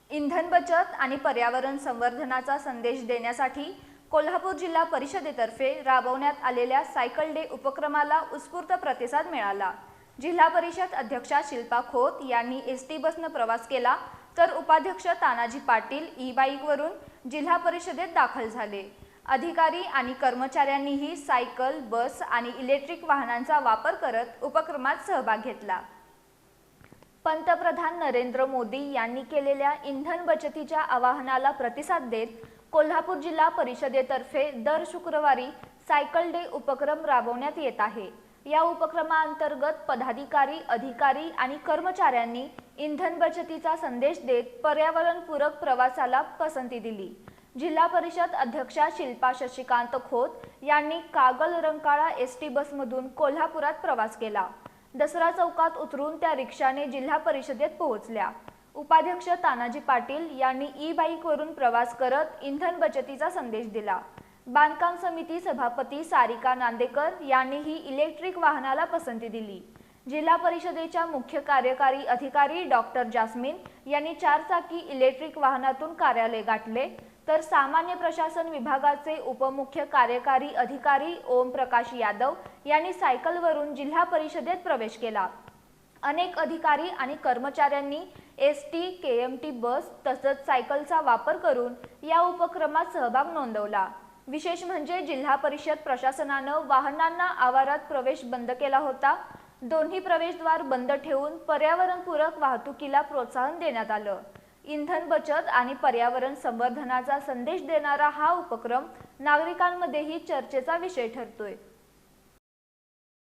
इंधन बचत आणि पर्यावरण संवर्धनाचा संदेश देण्यासाठी कोल्हापूर जिल्हा परिषदेतर्फे राबवण्यात आलेल्या सायकल डे उपक्रमाला उत्स्फूर्त प्रतिसाद मिळाला। जिल्हा परिषद अध्यक्षा शिल्पा खोत यांनी एसटी बसने प्रवास केला, तर उपाध्यक्ष तानाजी पाटील ई-बाईकवरून जिल्हा परिषदेत दाखल झाले। अधिकारी आणि कर्मचाऱ्यांनीही सायकल, बस आणि इलेक्ट्रिक वाहनांचा वापर करत उपक्रमात सहभाग घेतला। पंतप्रधान नरेंद्र मोदी यांनी केलेल्या इंधन बचतीच्या आवाहनाला प्रतिसाद देत कोल्हापूर जिल्हा परिषदेतर्फे दर शुक्रवारी सायकल डे उपक्रम राबवण्यात येत आहे। या उपक्रमाअंतर्गत पदाधिकारी, अधिकारी आणि कर्मचाऱ्यांनी इंधन बचतीचा संदेश देत पर्यावरणपूरक प्रवासाला पसंती दिली। जिल्हा परिषद अध्यक्षा शिल्पा शशिकांत खोत यांनी कागल रंकाळा एसटी बसमधून कोल्हापुरात प्रवास केला। दसरा चौकात उतरून त्या रिक्षाने जिल्हा परिषदेत पोहोचल्या। उपाध्यक्ष तानाजी पाटील यांनी ई-बाईकवरून प्रवास करत इंधन बचतीचा संदेश दिला। बांधकाम समिती सभापती सारिका नांदेकर यांनीही इलेक्ट्रिक वाहनाला पसंती दिली। जिल्हा परिषदेच्या मुख्य कार्यकारी अधिकारी डॉक्टर जास्मिन यांनी चारचाकी इलेक्ट्रिक वाहनातून कार्यालय गाठले, तर सामान्य प्रशासन विभागाचे उपमुख्य कार्यकारी अधिकारी ओम प्रकाश यादव यांनी सायकलवरून जिल्हा परिषदेत प्रवेश केला। अनेक अधिकारी आणि कर्मचाऱ्यांनी एसटी, केएमटी बस तसंच सायकलचा वापर करून या उपक्रमात सहभाग नोंदवला। विशेष म्हणजे जिल्हा परिषद प्रशासनाने वाहनांना आवारात प्रवेश बंद केला होता। दोन्ही प्रवेशद्वार बंद ठेवून पर्यावरणपूरक वाहतुकीला प्रोत्साहन देण्यात आलं। इंधन बचत आणि पर्यावरण संवर्धनाचा संदेश देणारा हा उपक्रम नागरिकांमध्येही चर्चेचा विषय ठरतोय।